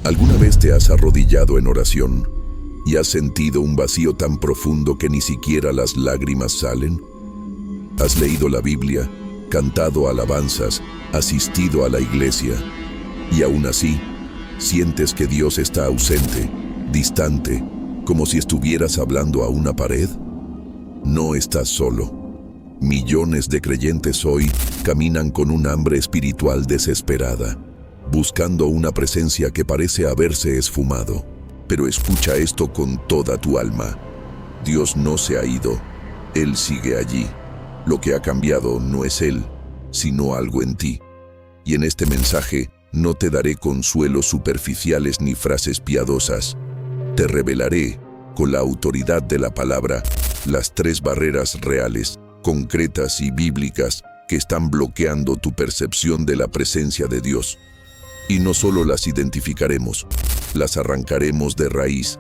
¿Alguna vez te has arrodillado en oración y has sentido un vacío tan profundo que ni siquiera las lágrimas salen? ¿Has leído la Biblia, cantado alabanzas, asistido a la iglesia y aún así sientes que Dios está ausente, distante, como si estuvieras hablando a una pared? No estás solo. Millones de creyentes hoy caminan con un hambre espiritual desesperada, buscando una presencia que parece haberse esfumado. Pero escucha esto con toda tu alma. Dios no se ha ido. Él sigue allí. Lo que ha cambiado no es Él, sino algo en ti. Y en este mensaje no te daré consuelos superficiales ni frases piadosas. Te revelaré, con la autoridad de la palabra, las 3 barreras reales, concretas y bíblicas que están bloqueando tu percepción de la presencia de Dios. Y no solo las identificaremos, las arrancaremos de raíz,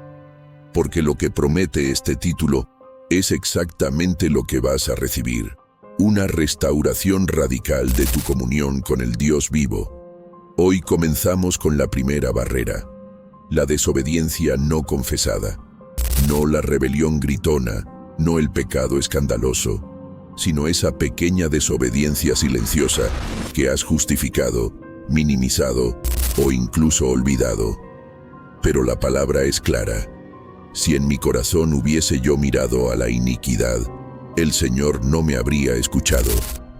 porque lo que promete este título es exactamente lo que vas a recibir: una restauración radical de tu comunión con el Dios vivo. Hoy comenzamos con la primera barrera, la desobediencia no confesada. No la rebelión gritona, no el pecado escandaloso, sino esa pequeña desobediencia silenciosa que has justificado, minimizado o incluso olvidado. Pero la palabra es clara: si en mi corazón hubiese yo mirado a la iniquidad, el Señor no me habría escuchado.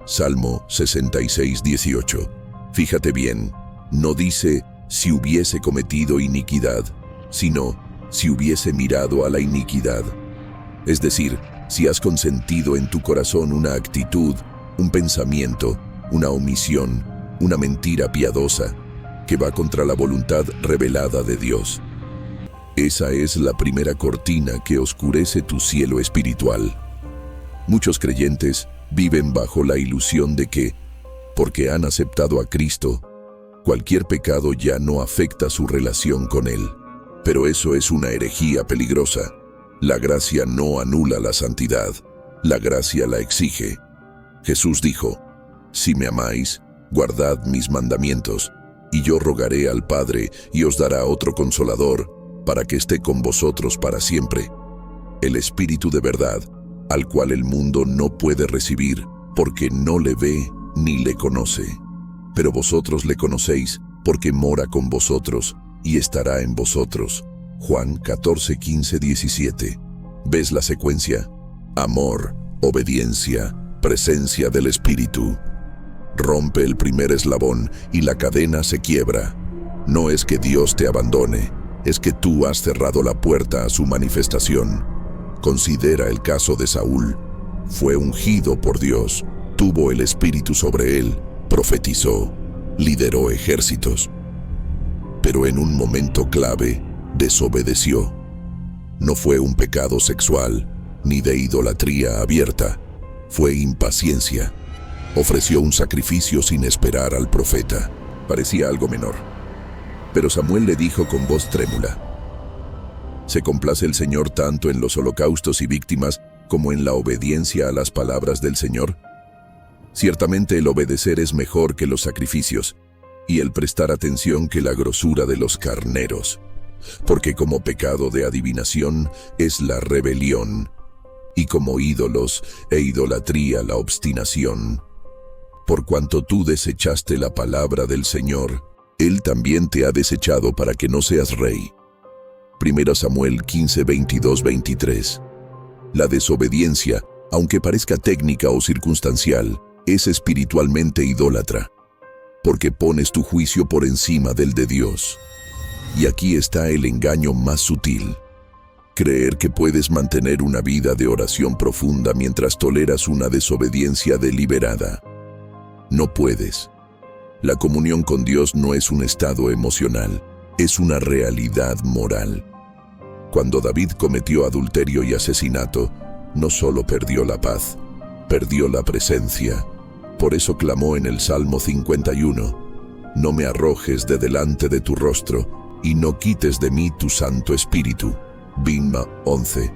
Salmo 66:18. Fíjate bien, no dice si hubiese cometido iniquidad, sino si hubiese mirado a la iniquidad. Es decir, si has consentido en tu corazón una actitud, un pensamiento, una omisión, una mentira piadosa, que va contra la voluntad revelada de Dios. Esa es la primera cortina que oscurece tu cielo espiritual. Muchos creyentes viven bajo la ilusión de que, porque han aceptado a Cristo, cualquier pecado ya no afecta su relación con Él. Pero eso es una herejía peligrosa. La gracia no anula la santidad, la gracia la exige. Jesús dijo: si me amáis, guardad mis mandamientos, y yo rogaré al Padre y os dará otro Consolador, para que esté con vosotros para siempre. El Espíritu de verdad, al cual el mundo no puede recibir, porque no le ve ni le conoce. Pero vosotros le conocéis, porque mora con vosotros y estará en vosotros. Juan 14, 15, 17. ¿Ves la secuencia? Amor, obediencia, presencia del Espíritu. Rompe el primer eslabón y la cadena se quiebra. No es que Dios te abandone, es que tú has cerrado la puerta a su manifestación. Considera el caso de Saúl. Fue ungido por Dios, tuvo el Espíritu sobre él, profetizó, lideró ejércitos. Pero en un momento clave, desobedeció. No fue un pecado sexual, ni de idolatría abierta. Fue impaciencia. Ofreció un sacrificio sin esperar al profeta. Parecía algo menor. Pero Samuel le dijo con voz trémula: ¿se complace el Señor tanto en los holocaustos y víctimas como en la obediencia a las palabras del Señor? Ciertamente el obedecer es mejor que los sacrificios, y el prestar atención que la grosura de los carneros. Porque como pecado de adivinación es la rebelión, y como ídolos e idolatría la obstinación. Por cuanto tú desechaste la palabra del Señor, Él también te ha desechado para que no seas rey. 1 Samuel 15, 22, 23. La desobediencia, aunque parezca técnica o circunstancial, es espiritualmente idólatra, porque pones tu juicio por encima del de Dios. Y aquí está el engaño más sutil: creer que puedes mantener una vida de oración profunda mientras toleras una desobediencia deliberada. No puedes. La comunión con Dios no es un estado emocional, es una realidad moral. Cuando David cometió adulterio y asesinato, no solo perdió la paz, perdió la presencia. Por eso clamó en el Salmo 51: no me arrojes de delante de tu rostro, y no quites de mí tu Santo Espíritu. Bimba 11.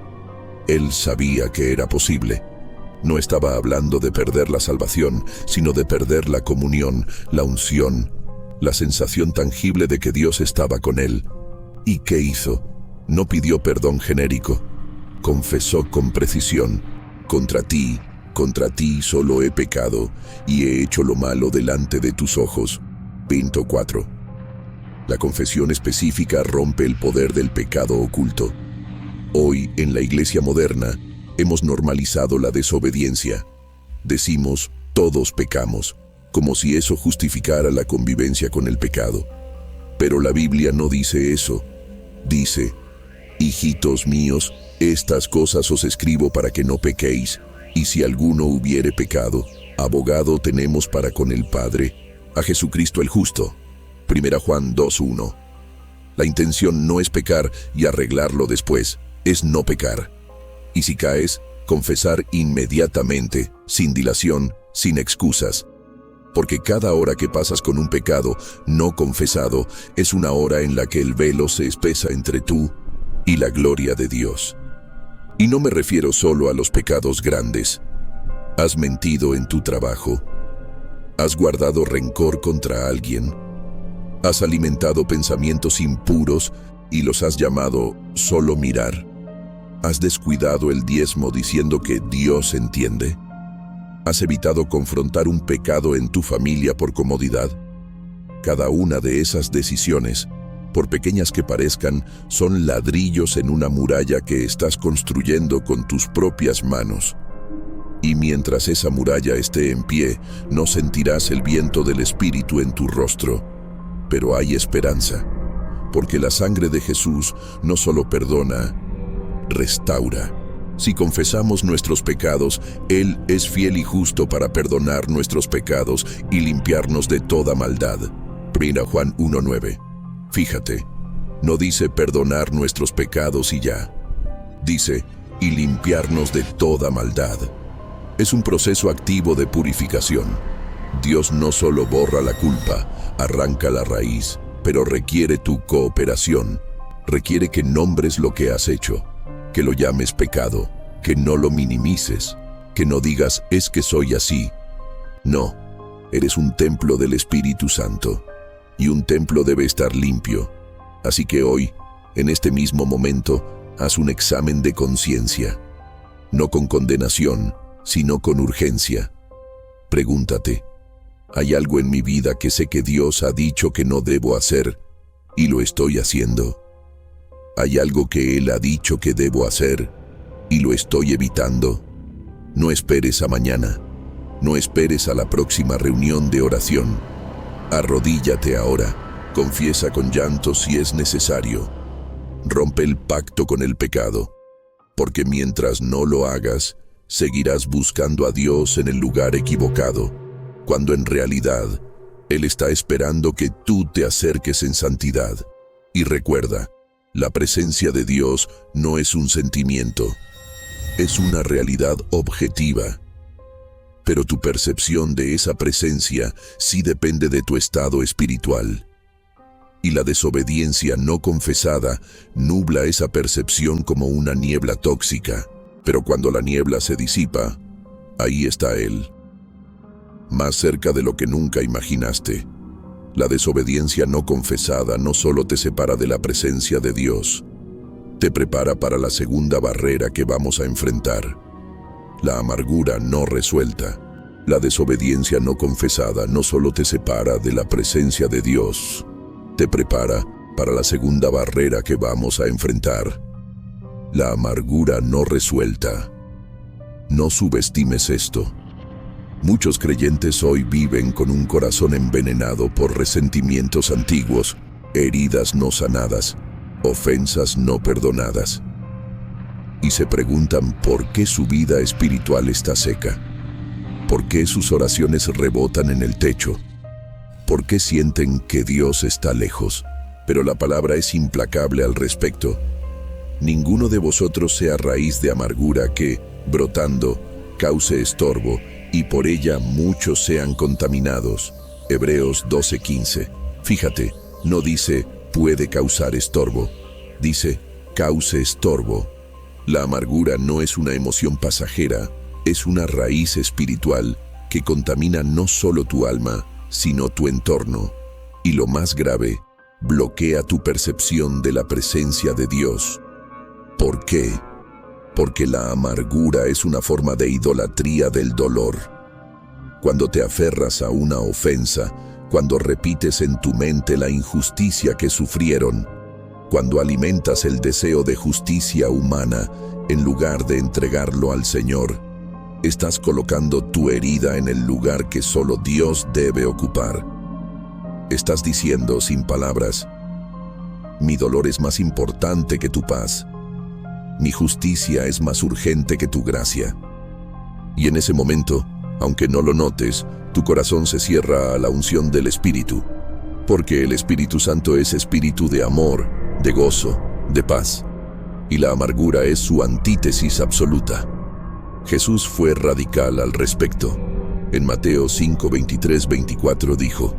Él sabía que era posible. No estaba hablando de perder la salvación, sino de perder la comunión, la unción, la sensación tangible de que Dios estaba con él. ¿Y qué hizo? No pidió perdón genérico. Confesó con precisión: contra ti solo he pecado y he hecho lo malo delante de tus ojos. Pinto 4. La confesión específica rompe el poder del pecado oculto. Hoy, en la iglesia moderna, hemos normalizado la desobediencia. Decimos: todos pecamos, como si eso justificara la convivencia con el pecado. Pero la Biblia no dice eso. Dice: hijitos míos, estas cosas os escribo para que no pequéis, y si alguno hubiere pecado, abogado tenemos para con el Padre, a Jesucristo el justo. 1 Juan 2:1. La intención no es pecar y arreglarlo después, es no pecar. Y si caes, confesar inmediatamente, sin dilación, sin excusas. Porque cada hora que pasas con un pecado no confesado es una hora en la que el velo se espesa entre tú y la gloria de Dios. Y no me refiero solo a los pecados grandes. ¿Has mentido en tu trabajo? ¿Has guardado rencor contra alguien? ¿Has alimentado pensamientos impuros y los has llamado solo mirar? ¿Has descuidado el diezmo diciendo que Dios entiende? ¿Has evitado confrontar un pecado en tu familia por comodidad? Cada una de esas decisiones, por pequeñas que parezcan, son ladrillos en una muralla que estás construyendo con tus propias manos. Y mientras esa muralla esté en pie, no sentirás el viento del Espíritu en tu rostro. Pero hay esperanza, porque la sangre de Jesús no solo perdona, restaura. Si confesamos nuestros pecados, Él es fiel y justo para perdonar nuestros pecados y limpiarnos de toda maldad. 1 Juan 1:9. Fíjate, no dice perdonar nuestros pecados y ya. Dice, y limpiarnos de toda maldad. Es un proceso activo de purificación. Dios no solo borra la culpa, arranca la raíz, pero requiere tu cooperación. Requiere que nombres lo que has hecho, que lo llames pecado, que no lo minimices, que no digas es que soy así. No, eres un templo del Espíritu Santo, y un templo debe estar limpio. Así que hoy, en este mismo momento, haz un examen de conciencia, no con condenación, sino con urgencia. Pregúntate, ¿hay algo en mi vida que sé que Dios ha dicho que no debo hacer y lo estoy haciendo? ¿Hay algo que Él ha dicho que debo hacer y lo estoy evitando? No esperes a mañana. No esperes a la próxima reunión de oración. Arrodíllate ahora. Confiesa con llanto si es necesario. Rompe el pacto con el pecado, porque mientras no lo hagas, seguirás buscando a Dios en el lugar equivocado, cuando en realidad Él está esperando que tú te acerques en santidad. Y recuerda, la presencia de Dios no es un sentimiento, es una realidad objetiva. Pero tu percepción de esa presencia sí depende de tu estado espiritual. Y la desobediencia no confesada nubla esa percepción como una niebla tóxica. Pero cuando la niebla se disipa, ahí está Él, más cerca de lo que nunca imaginaste. La desobediencia no confesada no solo te separa de la presencia de Dios, te prepara para la segunda barrera que vamos a enfrentar: la amargura no resuelta. La desobediencia no confesada no solo te separa de la presencia de Dios, te prepara para la segunda barrera que vamos a enfrentar: la amargura no resuelta. No subestimes esto. Muchos creyentes hoy viven con un corazón envenenado por resentimientos antiguos, heridas no sanadas, ofensas no perdonadas. Y se preguntan por qué su vida espiritual está seca, por qué sus oraciones rebotan en el techo, por qué sienten que Dios está lejos. Pero la palabra es implacable al respecto. Ninguno de vosotros sea raíz de amargura que, brotando, cause estorbo, y por ella muchos sean contaminados. Hebreos 12:15. Fíjate, no dice puede causar estorbo, dice cause estorbo. La amargura no es una emoción pasajera, es una raíz espiritual que contamina no solo tu alma, sino tu entorno. Y lo más grave, bloquea tu percepción de la presencia de Dios. ¿Por qué? Porque la amargura es una forma de idolatría del dolor. Cuando te aferras a una ofensa, cuando repites en tu mente la injusticia que sufrieron, cuando alimentas el deseo de justicia humana en lugar de entregarlo al Señor, estás colocando tu herida en el lugar que solo Dios debe ocupar. Estás diciendo sin palabras: mi dolor es más importante que tu paz. Mi justicia es más urgente que tu gracia. Y en ese momento, aunque no lo notes, tu corazón se cierra a la unción del Espíritu, porque el Espíritu Santo es espíritu de amor, de gozo, de paz, y la amargura es su antítesis absoluta. Jesús fue radical al respecto. En Mateo 5, 23, 24 dijo: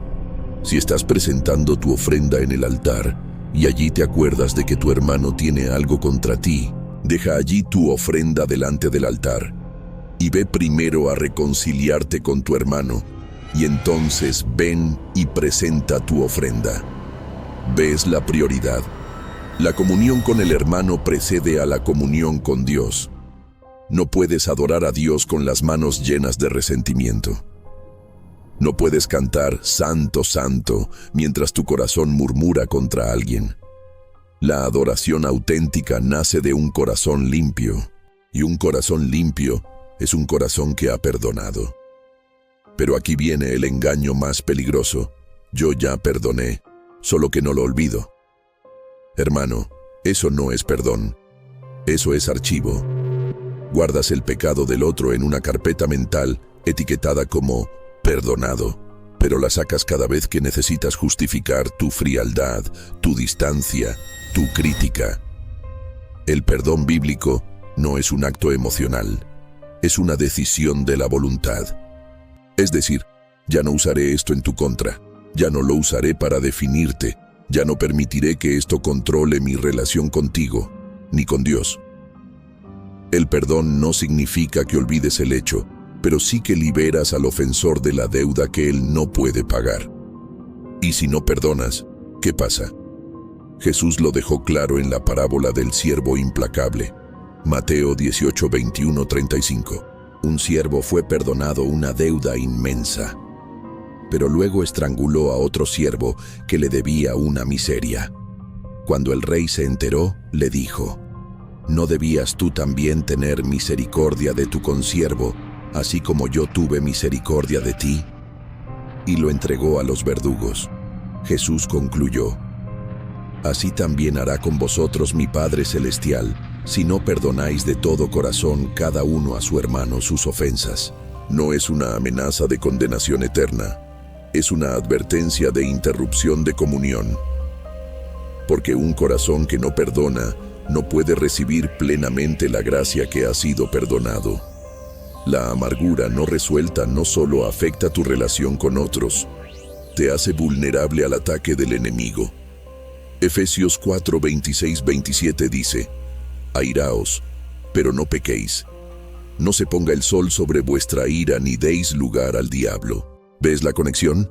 si estás presentando tu ofrenda en el altar, y allí te acuerdas de que tu hermano tiene algo contra ti, deja allí tu ofrenda delante del altar, y ve primero a reconciliarte con tu hermano, y entonces ven y presenta tu ofrenda. ¿Ves la prioridad? La comunión con el hermano precede a la comunión con Dios. No puedes adorar a Dios con las manos llenas de resentimiento. No puedes cantar «Santo, Santo» mientras tu corazón murmura contra alguien. La adoración auténtica nace de un corazón limpio, y un corazón limpio es un corazón que ha perdonado. Pero aquí viene el engaño más peligroso: yo ya perdoné, solo que no lo olvido. Hermano, eso no es perdón. Eso es archivo. Guardas el pecado del otro en una carpeta mental etiquetada como perdonado, pero la sacas cada vez que necesitas justificar tu frialdad, tu distancia, tu crítica. El perdón bíblico no es un acto emocional, es una decisión de la voluntad. Es decir, ya no usaré esto en tu contra, ya no lo usaré para definirte, ya no permitiré que esto controle mi relación contigo, ni con Dios. El perdón no significa que olvides el hecho, pero sí que liberas al ofensor de la deuda que él no puede pagar. Y si no perdonas, ¿qué pasa? Jesús lo dejó claro en la parábola del siervo implacable. Mateo 18, 21, 35. Un siervo fue perdonado una deuda inmensa, pero luego estranguló a otro siervo que le debía una miseria. Cuando el rey se enteró, le dijo: ¿no debías tú también tener misericordia de tu consiervo, así como yo tuve misericordia de ti? Y lo entregó a los verdugos. Jesús concluyó: así también hará con vosotros mi Padre Celestial, si no perdonáis de todo corazón cada uno a su hermano sus ofensas. No es una amenaza de condenación eterna, es una advertencia de interrupción de comunión. Porque un corazón que no perdona no puede recibir plenamente la gracia que ha sido perdonado. La amargura no resuelta no solo afecta tu relación con otros, te hace vulnerable al ataque del enemigo. Efesios 4, 26, 27 dice: airaos, pero no pequéis. No se ponga el sol sobre vuestra ira ni deis lugar al diablo. ¿Ves la conexión?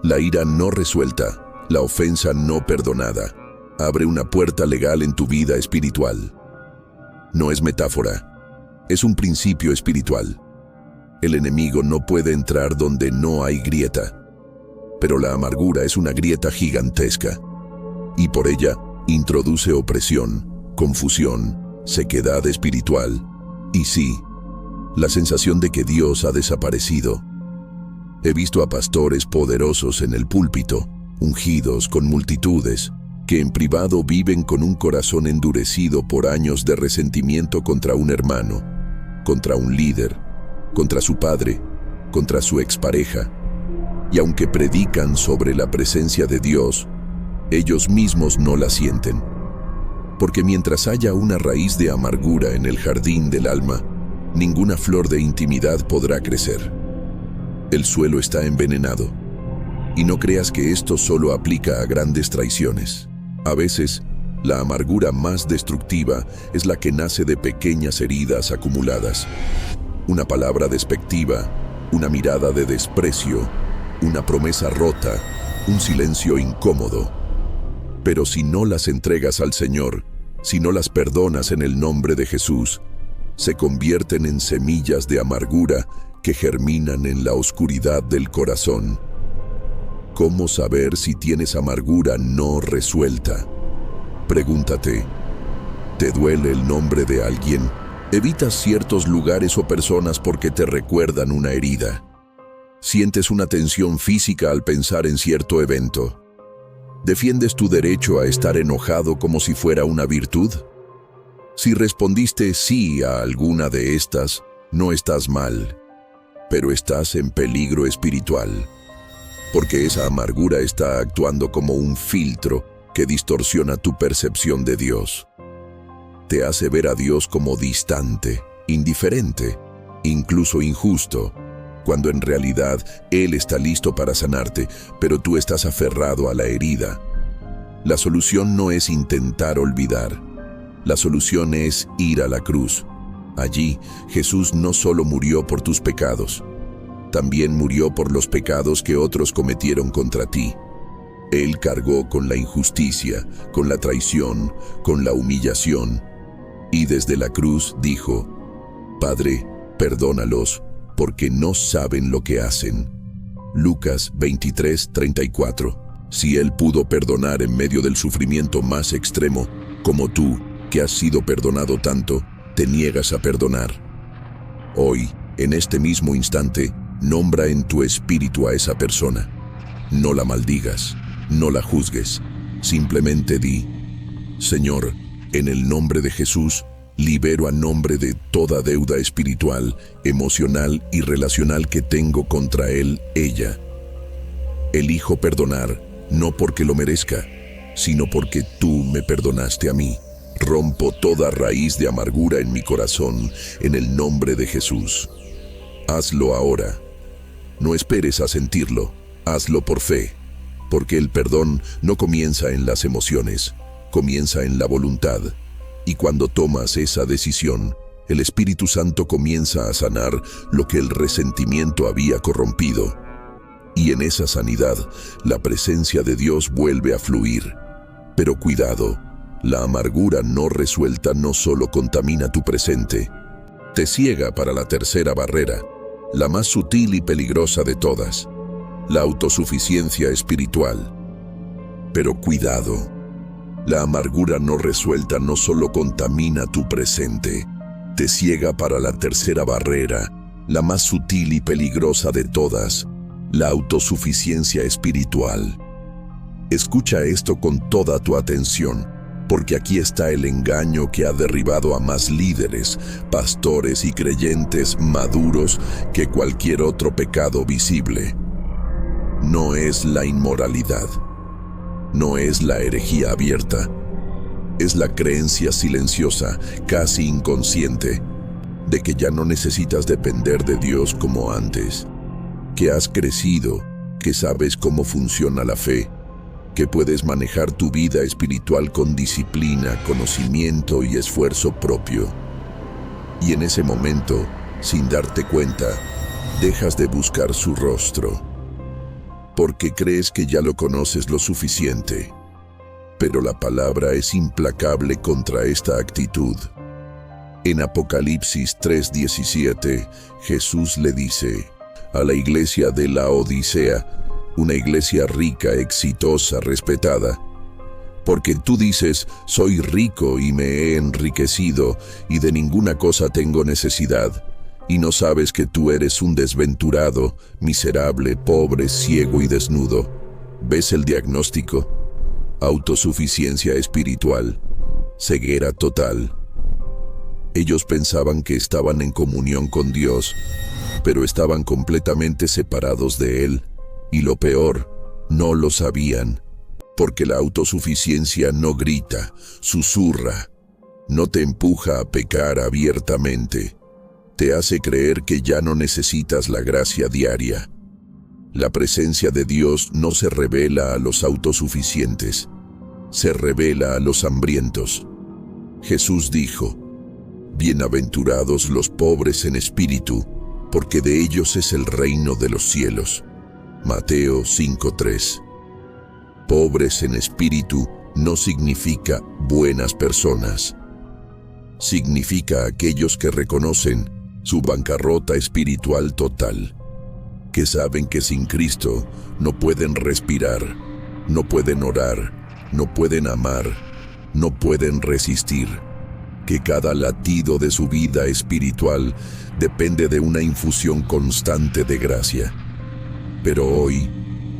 La ira no resuelta, la ofensa no perdonada, abre una puerta legal en tu vida espiritual. No es metáfora, es un principio espiritual. El enemigo no puede entrar donde no hay grieta, pero la amargura es una grieta gigantesca, y por ella introduce opresión, confusión, sequedad espiritual, y sí, la sensación de que Dios ha desaparecido. He visto a pastores poderosos en el púlpito, ungidos con multitudes, que en privado viven con un corazón endurecido por años de resentimiento contra un hermano, contra un líder, contra su padre, contra su expareja. Y aunque predican sobre la presencia de Dios, ellos mismos no la sienten. Porque mientras haya una raíz de amargura en el jardín del alma, ninguna flor de intimidad podrá crecer. El suelo está envenenado. Y no creas que esto solo aplica a grandes traiciones. A veces, la amargura más destructiva es la que nace de pequeñas heridas acumuladas. Una palabra despectiva, una mirada de desprecio, una promesa rota, un silencio incómodo. Pero si no las entregas al Señor, si no las perdonas en el nombre de Jesús, se convierten en semillas de amargura que germinan en la oscuridad del corazón. ¿Cómo saber si tienes amargura no resuelta? Pregúntate, ¿te duele el nombre de alguien? ¿Evitas ciertos lugares o personas porque te recuerdan una herida? ¿Sientes una tensión física al pensar en cierto evento? ¿Defiendes tu derecho a estar enojado como si fuera una virtud? Si respondiste sí a alguna de estas, no estás mal, pero estás en peligro espiritual, porque esa amargura está actuando como un filtro que distorsiona tu percepción de Dios. Te hace ver a Dios como distante, indiferente, incluso injusto, cuando en realidad Él está listo para sanarte, pero tú estás aferrado a la herida. La solución no es intentar olvidar. La solución es ir a la cruz. Allí, Jesús no solo murió por tus pecados, también murió por los pecados que otros cometieron contra ti. Él cargó con la injusticia, con la traición, con la humillación, y desde la cruz dijo: Padre, perdónalos, porque no saben lo que hacen. Lucas 23:34. Si Él pudo perdonar en medio del sufrimiento más extremo, como tú, que has sido perdonado tanto, te niegas a perdonar. Hoy, en este mismo instante, nombra en tu espíritu a esa persona. No la maldigas, no la juzgues, simplemente di: Señor, en el nombre de Jesús, libero a nombre de toda deuda espiritual, emocional y relacional que tengo contra él, ella. Elijo perdonar, no porque lo merezca, sino porque tú me perdonaste a mí. Rompo toda raíz de amargura en mi corazón, en el nombre de Jesús. Hazlo ahora. No esperes a sentirlo, hazlo por fe, porque el perdón no comienza en las emociones, comienza en la voluntad. Y cuando tomas esa decisión, el Espíritu Santo comienza a sanar lo que el resentimiento había corrompido. Y en esa sanidad, la presencia de Dios vuelve a fluir. Pero cuidado, la amargura no resuelta no solo contamina tu presente, te ciega para la tercera barrera, la más sutil y peligrosa de todas, la autosuficiencia espiritual. Pero cuidado, la amargura no resuelta no solo contamina tu presente, te ciega para la tercera barrera, la más sutil y peligrosa de todas, la autosuficiencia espiritual. Escucha esto con toda tu atención, porque aquí está el engaño que ha derribado a más líderes, pastores y creyentes maduros que cualquier otro pecado visible. No es la inmoralidad, no es la herejía abierta, es la creencia silenciosa, casi inconsciente, de que ya no necesitas depender de Dios como antes, que has crecido, que sabes cómo funciona la fe, que puedes manejar tu vida espiritual con disciplina, conocimiento y esfuerzo propio. Y en ese momento, sin darte cuenta, dejas de buscar su rostro, porque crees que ya lo conoces lo suficiente. Pero la palabra es implacable contra esta actitud. En Apocalipsis 3:17, Jesús le dice a la iglesia de Laodicea, una iglesia rica, exitosa, respetada: porque tú dices, soy rico y me he enriquecido, y de ninguna cosa tengo necesidad, y no sabes que tú eres un desventurado, miserable, pobre, ciego y desnudo. ¿Ves el diagnóstico? Autosuficiencia espiritual, ceguera total. Ellos pensaban que estaban en comunión con Dios, pero estaban completamente separados de Él. Y lo peor, no lo sabían, porque la autosuficiencia no grita, susurra, no te empuja a pecar abiertamente, te hace creer que ya no necesitas la gracia diaria. La presencia de Dios no se revela a los autosuficientes, se revela a los hambrientos. Jesús dijo: bienaventurados los pobres en espíritu, porque de ellos es el reino de los cielos. Mateo 5:3. Pobres en espíritu no significa buenas personas. Significa aquellos que reconocen su bancarrota espiritual total, que saben que sin Cristo no pueden respirar, no pueden orar, no pueden amar, no pueden resistir, que cada latido de su vida espiritual depende de una infusión constante de gracia. Pero hoy,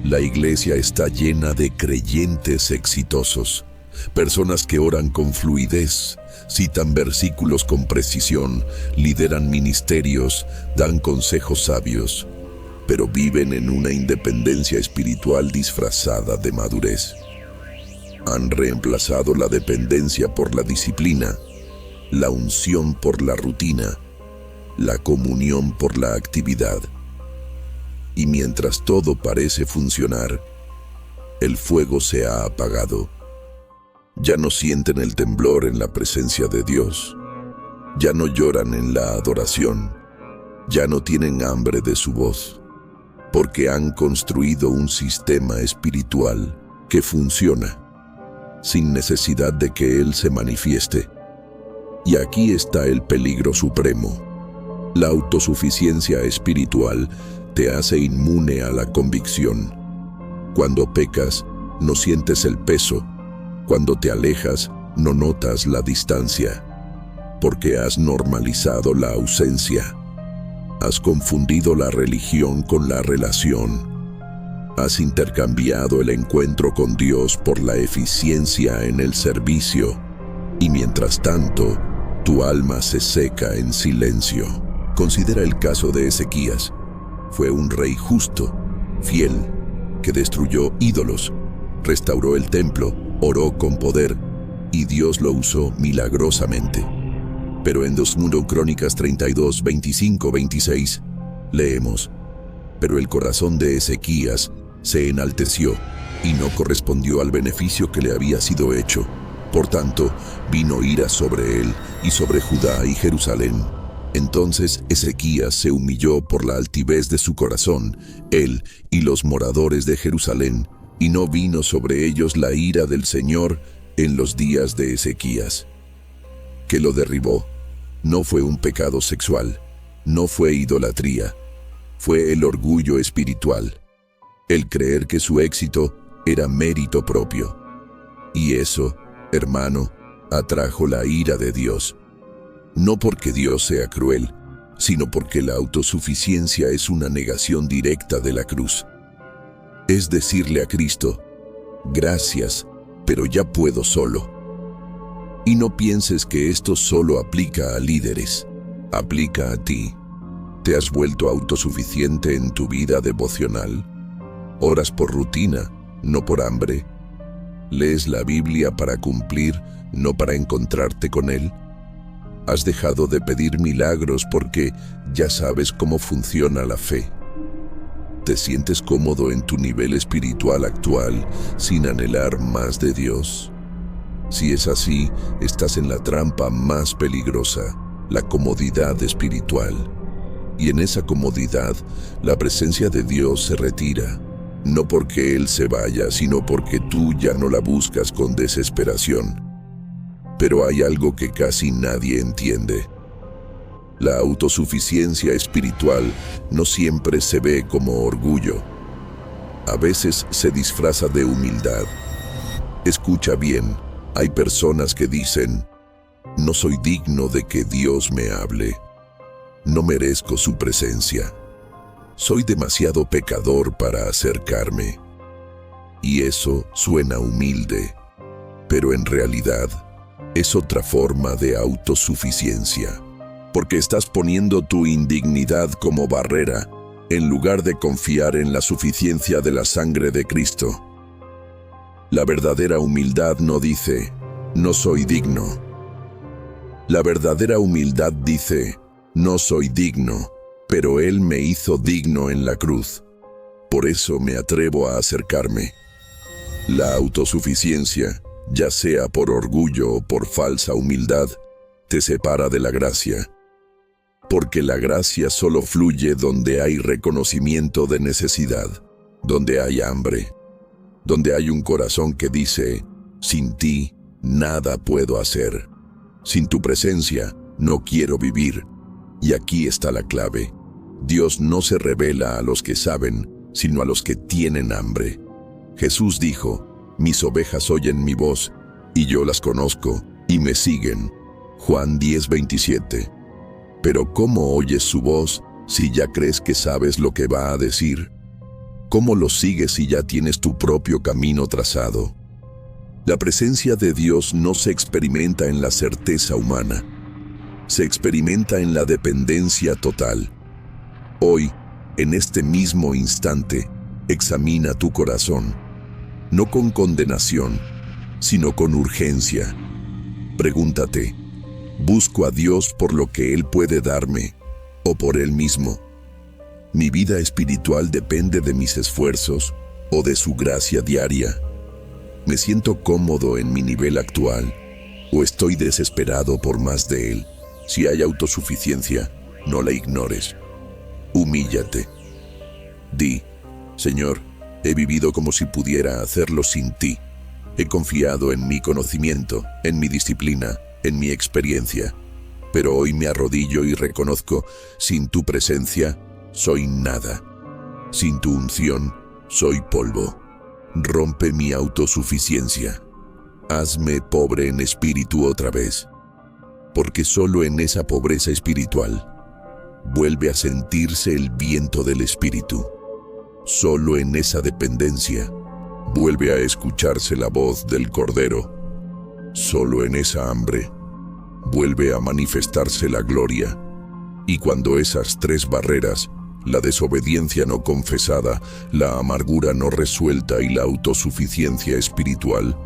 la iglesia está llena de creyentes exitosos, personas que oran con fluidez, citan versículos con precisión, lideran ministerios, dan consejos sabios, pero viven en una independencia espiritual disfrazada de madurez. Han reemplazado la dependencia por la disciplina, la unción por la rutina, la comunión por la actividad. Y mientras todo parece funcionar, el fuego se ha apagado. Ya no sienten el temblor en la presencia de Dios. Ya no lloran en la adoración. Ya no tienen hambre de su voz, porque han construido un sistema espiritual que funciona, sin necesidad de que Él se manifieste. Y aquí está el peligro supremo. La autosuficiencia espiritual te hace inmune a la convicción. Cuando pecas, no sientes el peso. Cuando te alejas, no notas la distancia, porque has normalizado la ausencia. Has confundido la religión con la relación. Has intercambiado el encuentro con Dios por la eficiencia en el servicio. Y mientras tanto, tu alma se seca en silencio. Considera el caso de Ezequías. Fue un rey justo, fiel, que destruyó ídolos, restauró el templo, oró con poder, y Dios lo usó milagrosamente. Pero en 2 Crónicas 32, 25, 26, leemos: pero el corazón de Ezequías se enalteció y no correspondió al beneficio que le había sido hecho. Por tanto, vino ira sobre él y sobre Judá y Jerusalén. Entonces Ezequías se humilló por la altivez de su corazón, él y los moradores de Jerusalén, y no vino sobre ellos la ira del Señor en los días de Ezequías. Que lo derribó no fue un pecado sexual, no fue idolatría, fue el orgullo espiritual, el creer que su éxito era mérito propio. Y eso, hermano, atrajo la ira de Dios. No porque Dios sea cruel, sino porque la autosuficiencia es una negación directa de la cruz. Es decirle a Cristo: gracias, pero ya puedo solo. Y no pienses que esto solo aplica a líderes, aplica a ti. ¿Te has vuelto autosuficiente en tu vida devocional? ¿Oras por rutina, no por hambre? ¿Lees la Biblia para cumplir, no para encontrarte con Él? ¿Has dejado de pedir milagros porque ya sabes cómo funciona la fe? ¿Te sientes cómodo en tu nivel espiritual actual sin anhelar más de Dios? Si es así, estás en la trampa más peligrosa, la comodidad espiritual. Y en esa comodidad, la presencia de Dios se retira, no porque Él se vaya, sino porque tú ya no la buscas con desesperación. Pero hay algo que casi nadie entiende. La autosuficiencia espiritual no siempre se ve como orgullo. A veces se disfraza de humildad. Escucha bien, hay personas que dicen: no soy digno de que Dios me hable. No merezco su presencia. Soy demasiado pecador para acercarme. Y eso suena humilde, pero en realidad es otra forma de autosuficiencia, porque estás poniendo tu indignidad como barrera en lugar de confiar en la suficiencia de la sangre de Cristo. La verdadera humildad no dice: no soy digno. La verdadera humildad dice: no soy digno, pero Él me hizo digno en la cruz. Por eso me atrevo a acercarme. La autosuficiencia, ya sea por orgullo o por falsa humildad, te separa de la gracia. Porque la gracia solo fluye donde hay reconocimiento de necesidad, donde hay hambre. donde hay un corazón que dice, sin ti, nada puedo hacer. Sin tu presencia, no quiero vivir. Y aquí está la clave. Dios no se revela a los que saben, sino a los que tienen hambre. Jesús dijo, mis ovejas oyen mi voz, y yo las conozco, y me siguen. Juan 10:27. Pero ¿cómo oyes su voz si ya crees que sabes lo que va a decir? ¿Cómo lo sigues si ya tienes tu propio camino trazado? La presencia de Dios no se experimenta en la certeza humana. Se experimenta en la dependencia total. Hoy, en este mismo instante, examina tu corazón, no con condenación, sino con urgencia. Pregúntate, ¿busco a Dios por lo que Él puede darme o por Él mismo? ¿Mi vida espiritual depende de mis esfuerzos o de su gracia diaria? ¿Me siento cómodo en mi nivel actual o estoy desesperado por más de Él? Si hay autosuficiencia, no la ignores. Humíllate. Di, Señor, he vivido como si pudiera hacerlo sin ti. He confiado en mi conocimiento, en mi disciplina, en mi experiencia. Pero hoy me arrodillo y reconozco, sin tu presencia, soy nada. Sin tu unción, soy polvo. Rompe mi autosuficiencia. Hazme pobre en espíritu otra vez. Porque solo en esa pobreza espiritual vuelve a sentirse el viento del Espíritu. Solo en esa dependencia vuelve a escucharse la voz del Cordero. Solo en esa hambre vuelve a manifestarse la gloria. Y cuando esas tres barreras, la desobediencia no confesada, la amargura no resuelta y la autosuficiencia espiritual,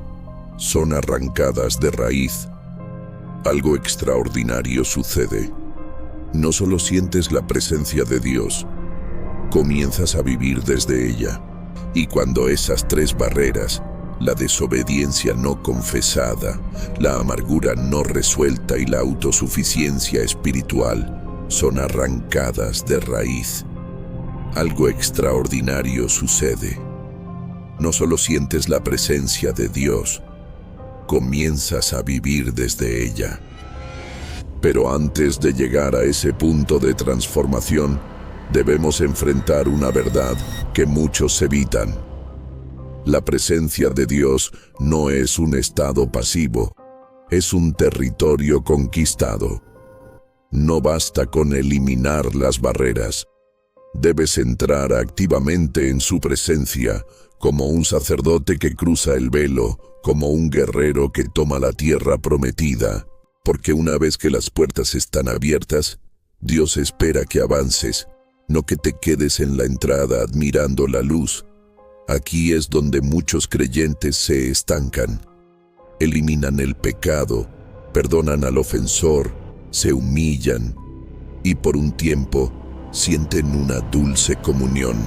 son arrancadas de raíz, algo extraordinario sucede. No solo sientes la presencia de Dios, comienzas a vivir desde ella. Y cuando esas tres barreras, la desobediencia no confesada, la amargura no resuelta y la autosuficiencia espiritual, son arrancadas de raíz, algo extraordinario sucede. No solo sientes la presencia de Dios, comienzas a vivir desde ella. Pero antes de llegar a ese punto de transformación, debemos enfrentar una verdad que muchos evitan. La presencia de Dios no es un estado pasivo, es un territorio conquistado. No basta con eliminar las barreras. Debes entrar activamente en su presencia, como un sacerdote que cruza el velo, como un guerrero que toma la tierra prometida, porque una vez que las puertas están abiertas, Dios espera que avances, no que te quedes en la entrada admirando la luz. Aquí es donde muchos creyentes se estancan. Eliminan el pecado, perdonan al ofensor, se humillan y por un tiempo sienten una dulce comunión.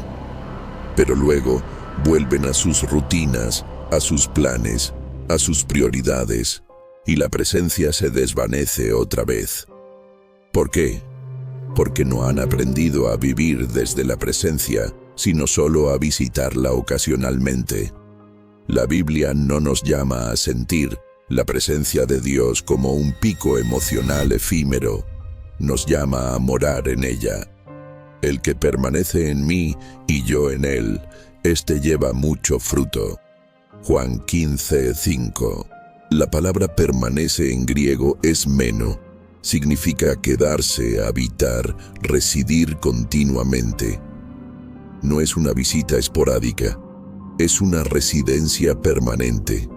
Pero luego vuelven a sus rutinas, a sus planes, a sus prioridades, y la presencia se desvanece otra vez. ¿Por qué? Porque no han aprendido a vivir desde la presencia, sino solo a visitarla ocasionalmente. La Biblia no nos llama a sentir la presencia de Dios como un pico emocional efímero, nos llama a morar en ella. El que permanece en mí y yo en él, éste lleva mucho fruto. Juan 15:5. La palabra permanece en griego es meno. Significa quedarse, habitar, residir continuamente. No es una visita esporádica, es una residencia permanente.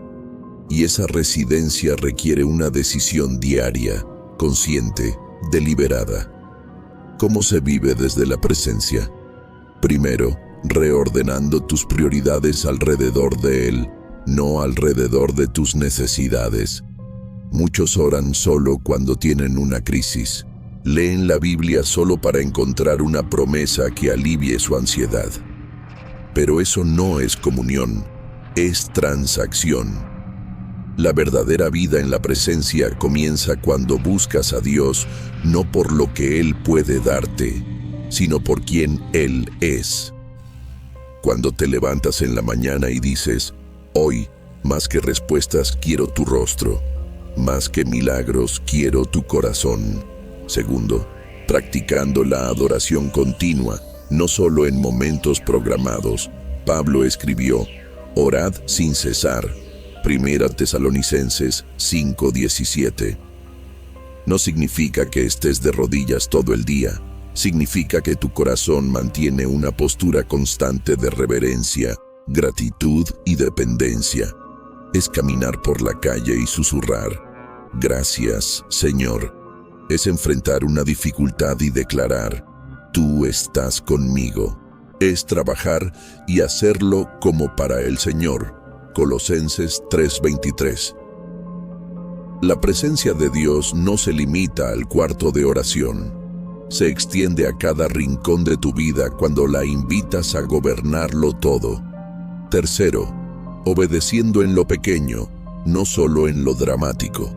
Y esa residencia requiere una decisión diaria, consciente, deliberada. ¿Cómo se vive desde la presencia? Primero, reordenando tus prioridades alrededor de Él, no alrededor de tus necesidades. Muchos oran solo cuando tienen una crisis. Leen la Biblia solo para encontrar una promesa que alivie su ansiedad. Pero eso no es comunión, es transacción. La verdadera vida en la presencia comienza cuando buscas a Dios no por lo que Él puede darte, sino por quien Él es. Cuando te levantas en la mañana y dices, hoy, más que respuestas, quiero tu rostro. Más que milagros, quiero tu corazón. Segundo, practicando la adoración continua, no solo en momentos programados. Pablo escribió, orad sin cesar. Primera Tesalonicenses 5:17. No significa que estés de rodillas todo el día. Significa que tu corazón mantiene una postura constante de reverencia, gratitud y dependencia. Es caminar por la calle y susurrar, gracias, Señor. Es enfrentar una dificultad y declarar, tú estás conmigo. Es trabajar y hacerlo como para el Señor. Colosenses 3:23. La presencia de Dios no se limita al cuarto de oración. Se extiende a cada rincón de tu vida cuando la invitas a gobernarlo todo. Tercero, obedeciendo en lo pequeño, no solo en lo dramático.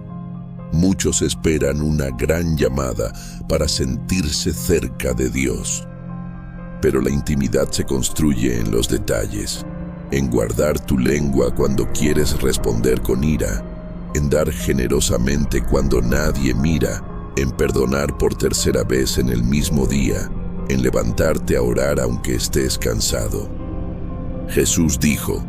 Muchos esperan una gran llamada para sentirse cerca de Dios. Pero la intimidad se construye en los detalles, en guardar tu lengua cuando quieres responder con ira, en dar generosamente cuando nadie mira, en perdonar por tercera vez en el mismo día, en levantarte a orar aunque estés cansado. Jesús dijo,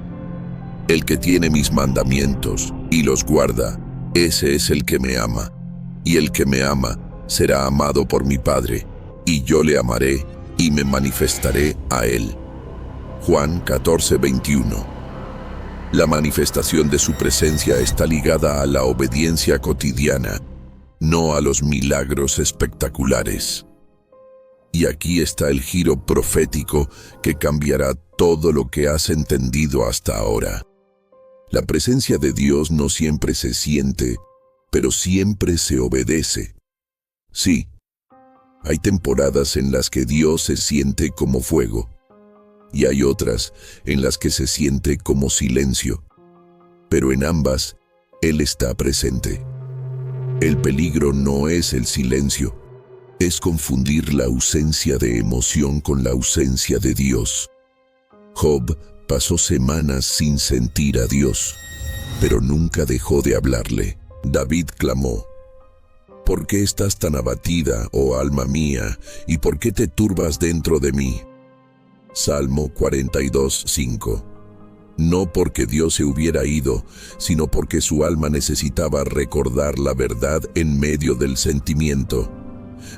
el que tiene mis mandamientos y los guarda, ese es el que me ama, y el que me ama será amado por mi Padre, y yo le amaré y me manifestaré a él. Juan 14:21. La manifestación de su presencia está ligada a la obediencia cotidiana, no a los milagros espectaculares. Y aquí está el giro profético que cambiará todo lo que has entendido hasta ahora. La presencia de Dios no siempre se siente, pero siempre se obedece. Sí, hay temporadas en las que Dios se siente como fuego, y hay otras en las que se siente como silencio, pero en ambas, Él está presente. El peligro no es el silencio, es confundir la ausencia de emoción con la ausencia de Dios. Job pasó semanas sin sentir a Dios, pero nunca dejó de hablarle. David clamó, ¿por qué estás tan abatida, oh alma mía, y por qué te turbas dentro de mí? Salmo 42:5. No porque Dios se hubiera ido, sino porque su alma necesitaba recordar la verdad en medio del sentimiento.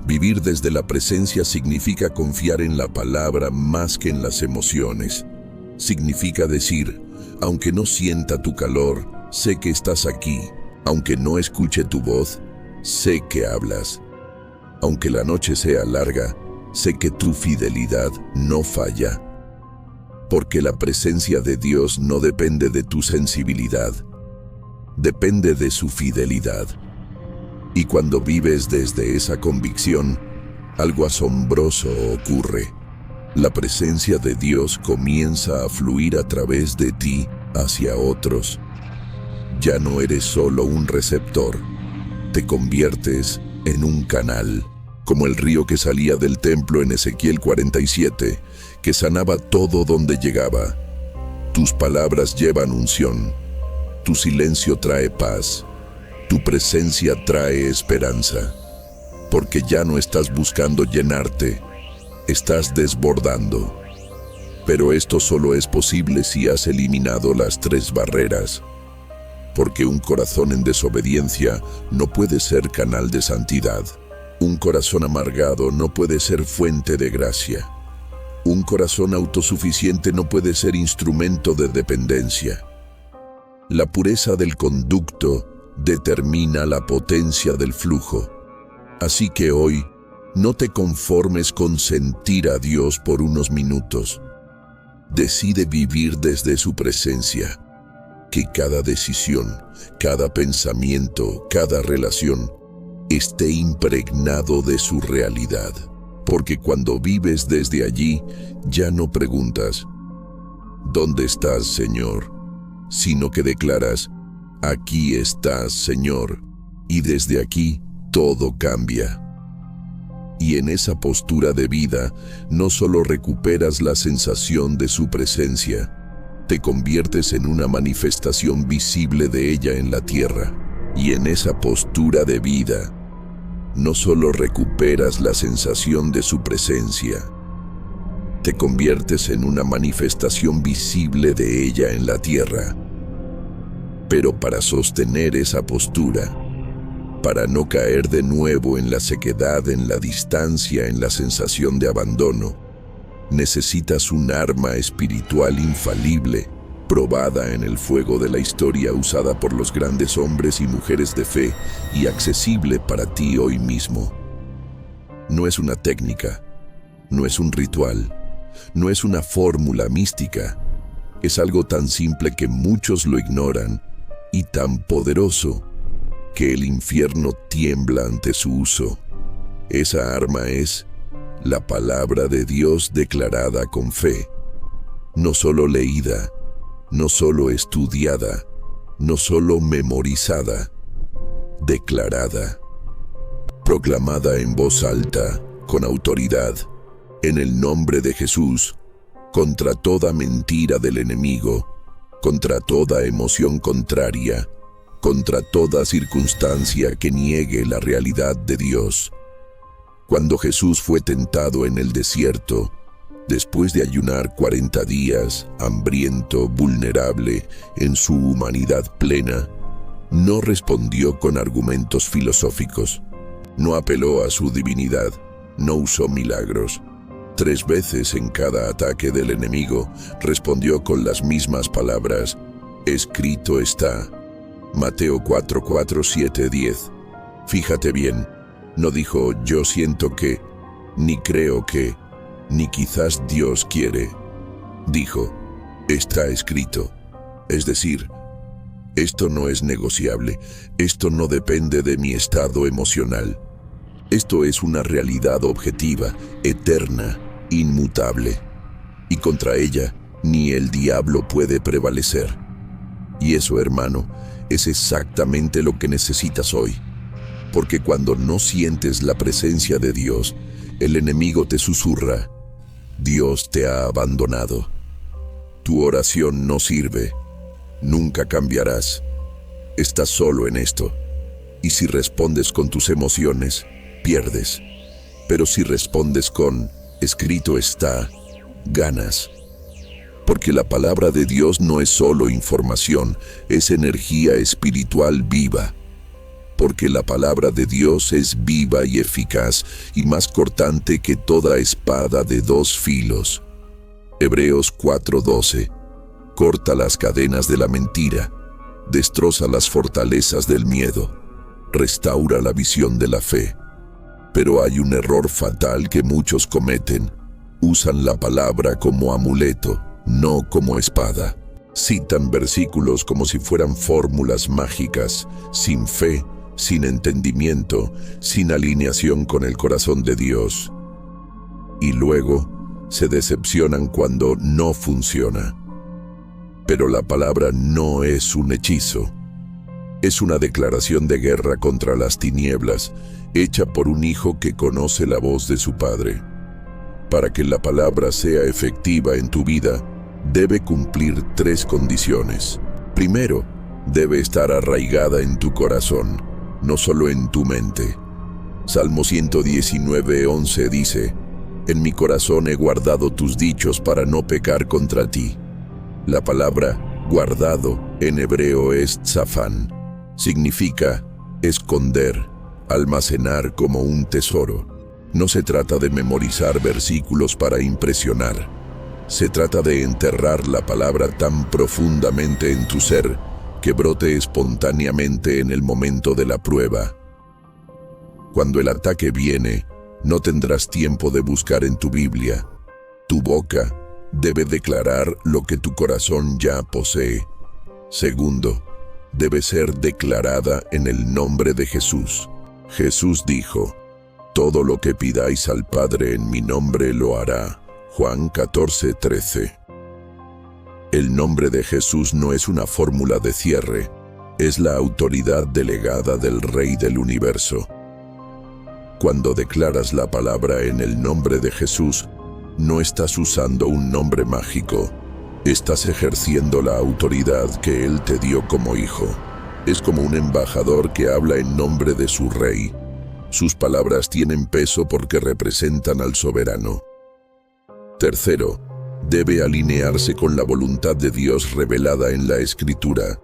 Vivir desde la presencia significa confiar en la palabra más que en las emociones. Significa decir, aunque no sienta tu calor, sé que estás aquí. Aunque no escuche tu voz, sé que hablas. Aunque la noche sea larga, sé que tu fidelidad no falla. Porque la presencia de Dios no depende de tu sensibilidad, depende de su fidelidad. Y cuando vives desde esa convicción, algo asombroso ocurre. La presencia de Dios comienza a fluir a través de ti hacia otros. Ya no eres solo un receptor, te conviertes en un canal, como el río que salía del templo en Ezequiel 47, que sanaba todo donde llegaba. Tus palabras llevan unción, tu silencio trae paz, tu presencia trae esperanza, porque ya no estás buscando llenarte, estás desbordando. Pero esto solo es posible si has eliminado las 3 barreras. Porque un corazón en desobediencia no puede ser canal de santidad. Un corazón amargado no puede ser fuente de gracia. Un corazón autosuficiente no puede ser instrumento de dependencia. La pureza del conducto determina la potencia del flujo. Así que hoy, no te conformes con sentir a Dios por unos minutos. Decide vivir desde su presencia. Que cada decisión, cada pensamiento, cada relación esté impregnado de su realidad. Porque cuando vives desde allí, ya no preguntas, ¿dónde estás, Señor? Sino que declaras, aquí estás, Señor, y desde aquí todo cambia. Y en esa postura de vida, no solo recuperas la sensación de su presencia, te conviertes en una manifestación visible de ella en la tierra. Y en esa postura de vida, no solo recuperas la sensación de su presencia, te conviertes en una manifestación visible de ella en la tierra. Pero para sostener esa postura, para no caer de nuevo en la sequedad, en la distancia, en la sensación de abandono, necesitas un arma espiritual infalible, probada en el fuego de la historia, usada por los grandes hombres y mujeres de fe y accesible para ti hoy mismo. No es una técnica, no es un ritual, no es una fórmula mística. Es algo tan simple que muchos lo ignoran y tan poderoso que el infierno tiembla ante su uso. Esa arma es la palabra de Dios declarada con fe, no solo leída, no solo estudiada, no solo memorizada, declarada, proclamada en voz alta, con autoridad, en el nombre de Jesús, contra toda mentira del enemigo, contra toda emoción contraria, contra toda circunstancia que niegue la realidad de Dios. Cuando Jesús fue tentado en el desierto, después de ayunar 40 días, hambriento, vulnerable, en su humanidad plena, no respondió con argumentos filosóficos, no apeló a su divinidad, no usó milagros. 3 veces en cada ataque del enemigo respondió con las mismas palabras: escrito está. Mateo 4, 4, 7, 10. Fíjate bien, no dijo yo siento que, ni creo que, ni quizás Dios quiere. Dijo, está escrito. Es decir, esto no es negociable, esto no depende de mi estado emocional. Esto es una realidad objetiva, eterna, inmutable. Y contra ella, ni el diablo puede prevalecer. Y eso, hermano, es exactamente lo que necesitas hoy. Porque cuando no sientes la presencia de Dios, el enemigo te susurra: Dios te ha abandonado. Tu oración no sirve. Nunca cambiarás. Estás solo en esto. Y si respondes con tus emociones, pierdes. Pero si respondes con escrito está, ganas. Porque la palabra de Dios no es solo información, es energía espiritual viva. Porque la palabra de Dios es viva y eficaz y más cortante que toda espada de 2 filos. Hebreos 4:12. Corta las cadenas de la mentira, destroza las fortalezas del miedo, restaura la visión de la fe. Pero hay un error fatal que muchos cometen: usan la palabra como amuleto, no como espada. Citan versículos como si fueran fórmulas mágicas, sin fe, sin entendimiento, sin alineación con el corazón de Dios. Y luego se decepcionan cuando no funciona. Pero la palabra no es un hechizo. Es una declaración de guerra contra las tinieblas, hecha por un hijo que conoce la voz de su padre. Para que la palabra sea efectiva en tu vida, debe cumplir 3 condiciones. Primero, debe estar arraigada en tu corazón, no solo en tu mente. Salmo 119:11 dice: en mi corazón he guardado tus dichos para no pecar contra ti. La palabra guardado en hebreo es tzafán. Significa esconder, almacenar como un tesoro. No se trata de memorizar versículos para impresionar. Se trata de enterrar la palabra tan profundamente en tu ser que brote espontáneamente en el momento de la prueba. Cuando el ataque viene, no tendrás tiempo de buscar en tu Biblia. Tu boca debe declarar lo que tu corazón ya posee. Segundo, debe ser declarada en el nombre de Jesús. Jesús dijo: todo lo que pidáis al Padre en mi nombre lo hará. Juan 14:13. El nombre de Jesús no es una fórmula de cierre, es la autoridad delegada del Rey del Universo. Cuando declaras la palabra en el nombre de Jesús, no estás usando un nombre mágico. Estás ejerciendo la autoridad que Él te dio como hijo. Es como un embajador que habla en nombre de su rey. Sus palabras tienen peso porque representan al soberano. Tercero, debe alinearse con la voluntad de Dios revelada en la Escritura.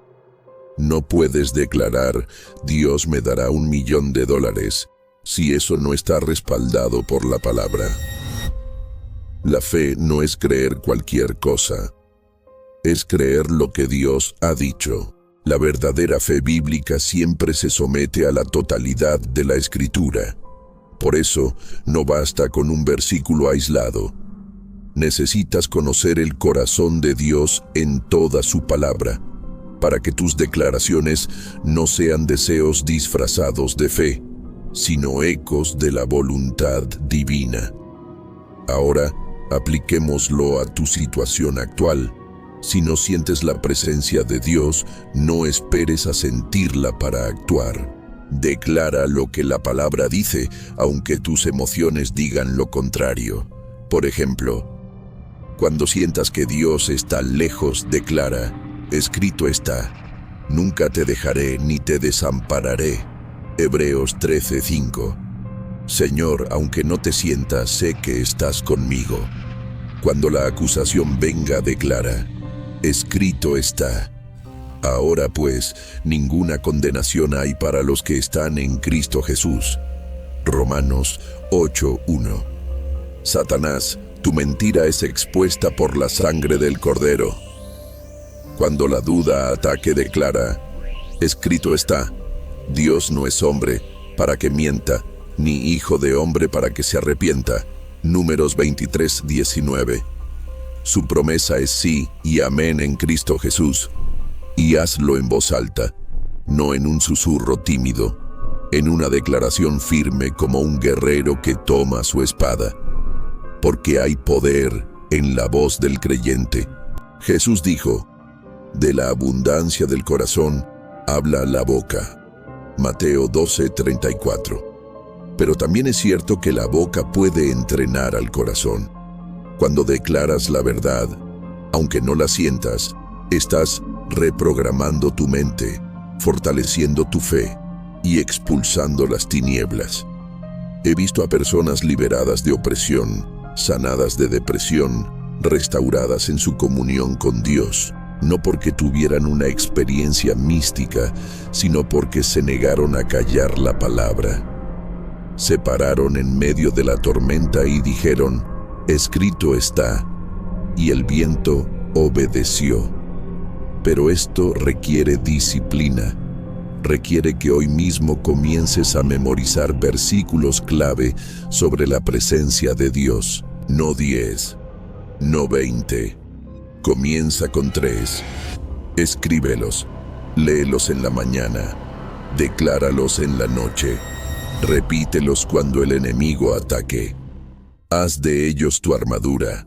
No puedes declarar, Dios me dará $1.000.000, si eso no está respaldado por la palabra. La fe no es creer cualquier cosa. Es creer lo que Dios ha dicho. La verdadera fe bíblica siempre se somete a la totalidad de la Escritura. Por eso, no basta con un versículo aislado. Necesitas conocer el corazón de Dios en toda su palabra, para que tus declaraciones no sean deseos disfrazados de fe, sino ecos de la voluntad divina. Ahora, apliquémoslo a tu situación actual. Si no sientes la presencia de Dios, no esperes a sentirla para actuar. Declara lo que la palabra dice, aunque tus emociones digan lo contrario. Por ejemplo, cuando sientas que Dios está lejos, declara, escrito está, nunca te dejaré ni te desampararé. Hebreos 13:5. Señor, aunque no te sientas, sé que estás conmigo. Cuando la acusación venga, declara, escrito está. Ahora pues, ninguna condenación hay para los que están en Cristo Jesús. Romanos 8:1. Satanás, tu mentira es expuesta por la sangre del Cordero. Cuando la duda ataque, declara, escrito está. Dios no es hombre para que mienta, ni hijo de hombre para que se arrepienta. Números 23:19. Su promesa es sí y amén en Cristo Jesús. Y hazlo en voz alta, no en un susurro tímido, en una declaración firme como un guerrero que toma su espada. Porque hay poder en la voz del creyente. Jesús dijo, de la abundancia del corazón habla la boca. Mateo 12:34. Pero también es cierto que la boca puede entrenar al corazón. Cuando declaras la verdad, aunque no la sientas, estás reprogramando tu mente, fortaleciendo tu fe y expulsando las tinieblas. He visto a personas liberadas de opresión, sanadas de depresión, restauradas en su comunión con Dios, no porque tuvieran una experiencia mística, sino porque se negaron a callar la palabra. Se pararon en medio de la tormenta y dijeron, escrito está, y el viento obedeció. Pero esto requiere disciplina. Requiere que hoy mismo comiences a memorizar versículos clave sobre la presencia de Dios. No 10, no 20. Comienza con 3. Escríbelos, léelos en la mañana, decláralos en la noche, repítelos cuando el enemigo ataque. Haz de ellos tu armadura,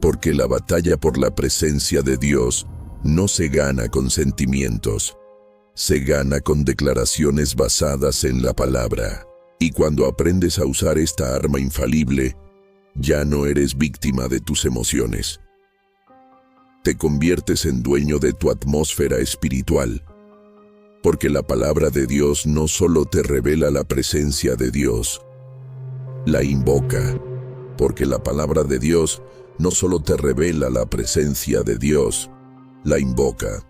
porque la batalla por la presencia de Dios no se gana con sentimientos, se gana con declaraciones basadas en la palabra. Y cuando aprendes a usar esta arma infalible, ya no eres víctima de tus emociones. Te conviertes en dueño de tu atmósfera espiritual, porque la palabra de Dios no solo te revela la presencia de Dios, la invoca, porque la palabra de Dios no solo te revela la presencia de Dios, la invoca.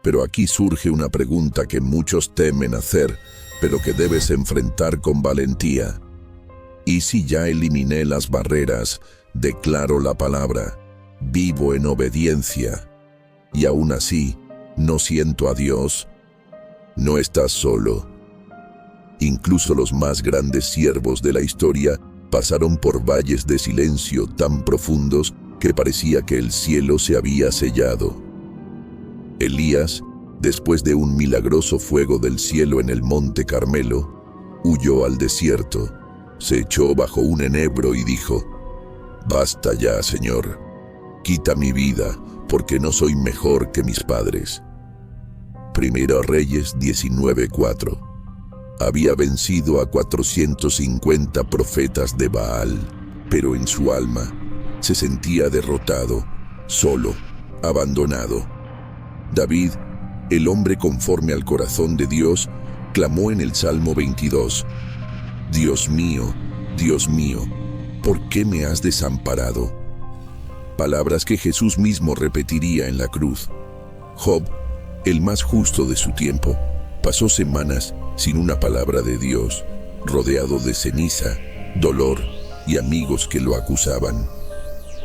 Pero aquí surge una pregunta que muchos temen hacer, pero que debes enfrentar con valentía. ¿Y si ya eliminé las barreras, declaro la palabra, vivo en obediencia, y aún así no siento a Dios? No estás solo. Incluso los más grandes siervos de la historia pasaron por valles de silencio tan profundos que parecía que el cielo se había sellado. Elías, después de un milagroso fuego del cielo en el monte Carmelo, huyó al desierto, se echó bajo un enebro y dijo, «Basta ya, Señor, quita mi vida, porque no soy mejor que mis padres». Primera Reyes 19:4. Había vencido a 450 profetas de Baal, pero en su alma se sentía derrotado, solo, abandonado. David, el hombre conforme al corazón de Dios, clamó en el Salmo 22, Dios mío, ¿por qué me has desamparado? Palabras que Jesús mismo repetiría en la cruz. Job, el más justo de su tiempo, pasó semanas sin una palabra de Dios, rodeado de ceniza, dolor y amigos que lo acusaban.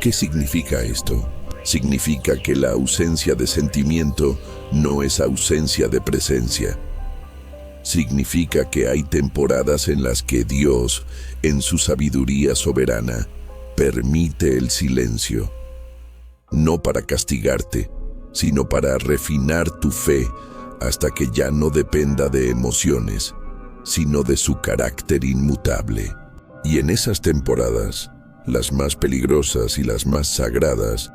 ¿Qué significa esto? Significa que la ausencia de sentimiento no es ausencia de presencia. Significa que hay temporadas en las que Dios, en su sabiduría soberana, permite el silencio. No para castigarte, sino para refinar tu fe hasta que ya no dependa de emociones, sino de su carácter inmutable. Y en esas temporadas, las más peligrosas y las más sagradas,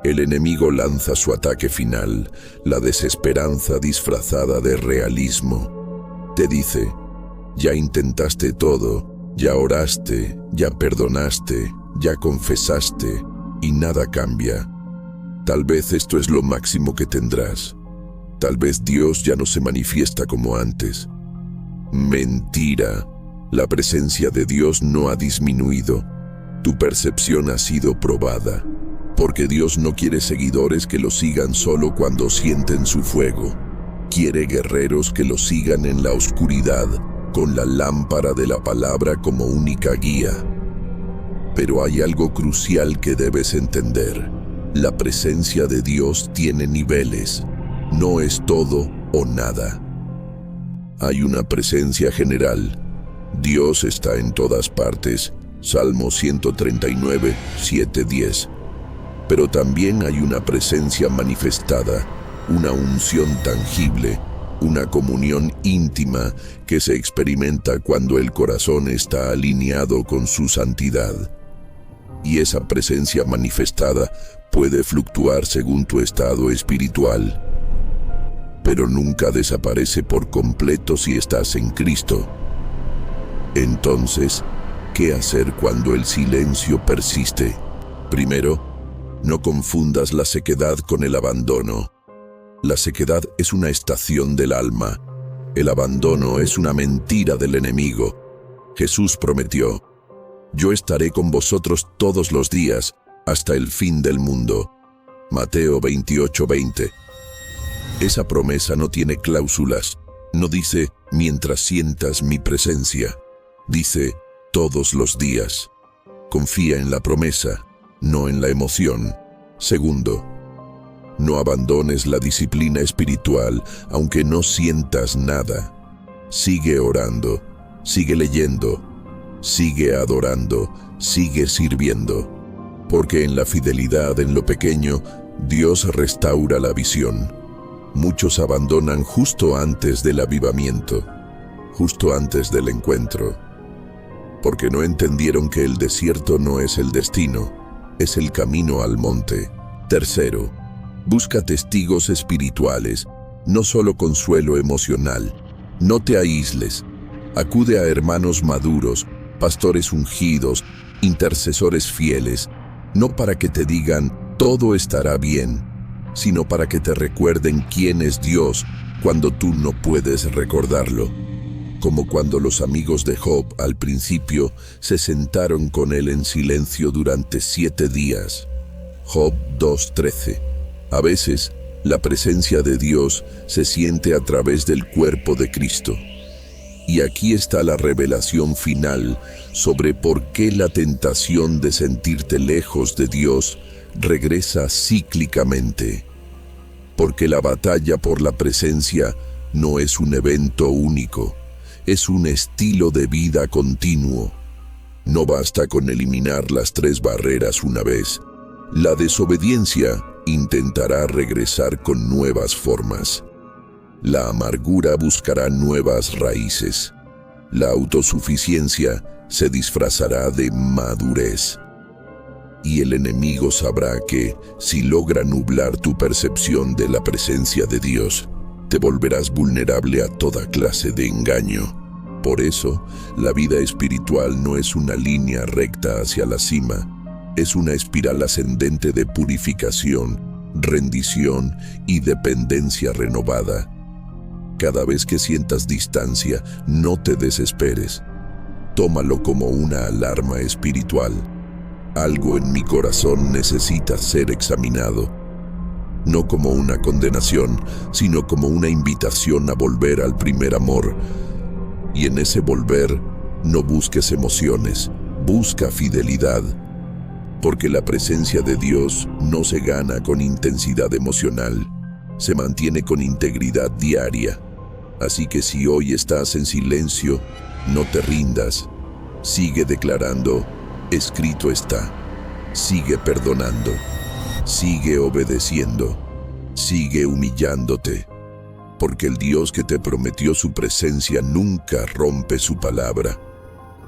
el enemigo lanza su ataque final, la desesperanza disfrazada de realismo. Te dice, ya intentaste todo, ya oraste, ya perdonaste, ya confesaste, y nada cambia. Tal vez esto es lo máximo que tendrás. Tal vez Dios ya no se manifiesta como antes. Mentira. La presencia de Dios no ha disminuido. Tu percepción ha sido probada. Porque Dios no quiere seguidores que lo sigan solo cuando sienten su fuego. Quiere guerreros que lo sigan en la oscuridad, con la lámpara de la palabra como única guía. Pero hay algo crucial que debes entender. La presencia de Dios tiene niveles. No es todo o nada. Hay una presencia general. Dios está en todas partes. Salmo 139, 7-10. Pero también hay una presencia manifestada, una unción tangible, una comunión íntima que se experimenta cuando el corazón está alineado con su santidad. Y esa presencia manifestada puede fluctuar según tu estado espiritual, pero nunca desaparece por completo si estás en Cristo. Entonces, ¿qué hacer cuando el silencio persiste? Primero, no confundas la sequedad con el abandono. La sequedad es una estación del alma. El abandono es una mentira del enemigo. Jesús prometió, yo estaré con vosotros todos los días, hasta el fin del mundo. Mateo 28:20. Esa promesa no tiene cláusulas. No dice, mientras sientas mi presencia. Dice, todos los días. Confía en la promesa, no en la emoción. Segundo, no abandones la disciplina espiritual, aunque no sientas nada. Sigue orando, sigue leyendo, sigue adorando, sigue sirviendo. Porque en la fidelidad en lo pequeño, Dios restaura la visión. Muchos abandonan justo antes del avivamiento, justo antes del encuentro, porque no entendieron que el desierto no es el destino, es el camino al monte. Tercero, busca testigos espirituales, no solo consuelo emocional. No te aísles. Acude a hermanos maduros, pastores ungidos, intercesores fieles, no para que te digan, todo estará bien, sino para que te recuerden quién es Dios cuando tú no puedes recordarlo. Como cuando los amigos de Job al principio se sentaron con él en silencio durante 7 días. Job 2:13. A veces, la presencia de Dios se siente a través del cuerpo de Cristo. Y aquí está la revelación final sobre por qué la tentación de sentirte lejos de Dios regresa cíclicamente. Porque la batalla por la presencia no es un evento único, es un estilo de vida continuo. No basta con eliminar las 3 barreras una vez. La desobediencia intentará regresar con nuevas formas. La amargura buscará nuevas raíces. La autosuficiencia se disfrazará de madurez. Y el enemigo sabrá que, si logra nublar tu percepción de la presencia de Dios, te volverás vulnerable a toda clase de engaño. Por eso, la vida espiritual no es una línea recta hacia la cima, es una espiral ascendente de purificación, rendición y dependencia renovada. Cada vez que sientas distancia, no te desesperes. Tómalo como una alarma espiritual. Algo en mi corazón necesita ser examinado. No como una condenación, sino como una invitación a volver al primer amor. Y en ese volver, no busques emociones, busca fidelidad. Porque la presencia de Dios no se gana con intensidad emocional, se mantiene con integridad diaria. Así que si hoy estás en silencio, no te rindas. Sigue declarando, escrito está. Sigue perdonando. Sigue obedeciendo. Sigue humillándote. Porque el Dios que te prometió su presencia nunca rompe su palabra.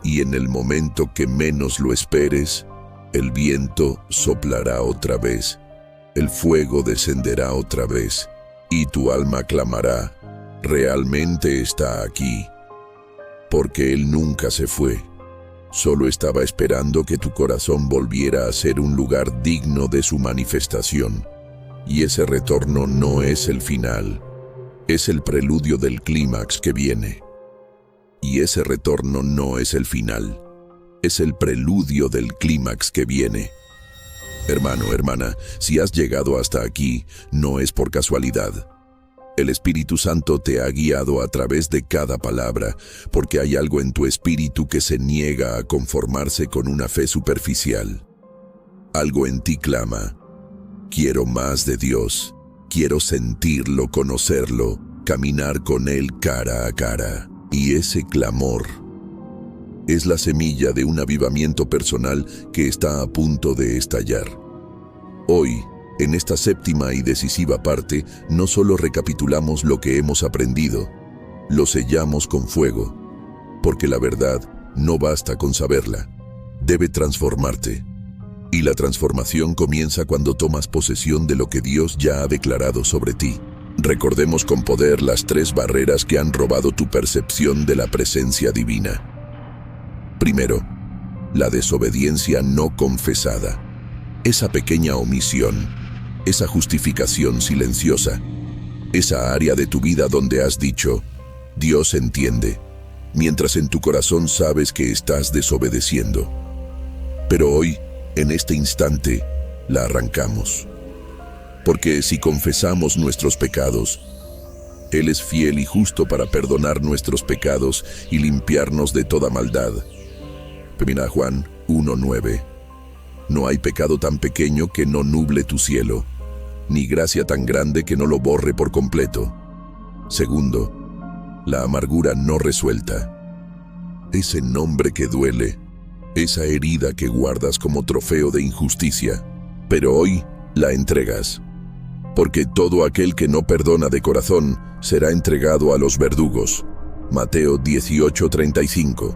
Y en el momento que menos lo esperes, el viento soplará otra vez, el fuego descenderá otra vez, y tu alma clamará, realmente está aquí. Porque Él nunca se fue, solo estaba esperando que tu corazón volviera a ser un lugar digno de su manifestación. Y ese retorno no es el final, es el preludio del clímax que viene. Y ese retorno no es el final, es el preludio del clímax que viene. Hermano, hermana, si has llegado hasta aquí, no es por casualidad. El Espíritu Santo te ha guiado a través de cada palabra, porque hay algo en tu espíritu que se niega a conformarse con una fe superficial. Algo en ti clama, quiero más de Dios, quiero sentirlo, conocerlo, caminar con Él cara a cara. Y ese clamor es la semilla de un avivamiento personal que está a punto de estallar. Hoy, en esta séptima y decisiva parte, no solo recapitulamos lo que hemos aprendido, lo sellamos con fuego, porque la verdad no basta con saberla, debe transformarte. Y la transformación comienza cuando tomas posesión de lo que Dios ya ha declarado sobre ti. Recordemos con poder las 3 barreras que han robado tu percepción de la presencia divina. Primero, la desobediencia no confesada. Esa pequeña omisión, esa justificación silenciosa, esa área de tu vida donde has dicho, Dios entiende, mientras en tu corazón sabes que estás desobedeciendo. Pero hoy, en este instante, la arrancamos. Porque si confesamos nuestros pecados, Él es fiel y justo para perdonar nuestros pecados y limpiarnos de toda maldad. Primera Juan 1:9. No hay pecado tan pequeño que no nuble tu cielo, ni gracia tan grande que no lo borre por completo. Segundo, la amargura no resuelta. Ese nombre que duele, esa herida que guardas como trofeo de injusticia, pero hoy la entregas. Porque todo aquel que no perdona de corazón será entregado a los verdugos. Mateo 18:35.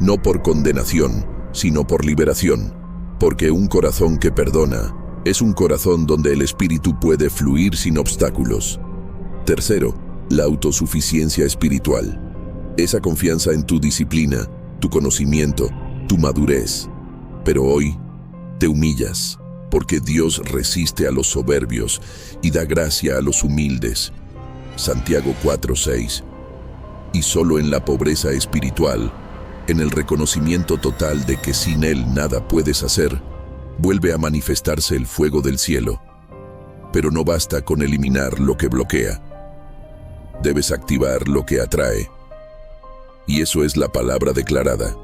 No por condenación, sino por liberación. Porque un corazón que perdona es un corazón donde el Espíritu puede fluir sin obstáculos. Tercero, la autosuficiencia espiritual. Esa confianza en tu disciplina, tu conocimiento, tu madurez. Pero hoy te humillas. Porque Dios resiste a los soberbios y da gracia a los humildes. Santiago 4:6. Y solo en la pobreza espiritual, en el reconocimiento total de que sin Él nada puedes hacer, vuelve a manifestarse el fuego del cielo. Pero no basta con eliminar lo que bloquea. Debes activar lo que atrae. Y eso es la palabra declarada.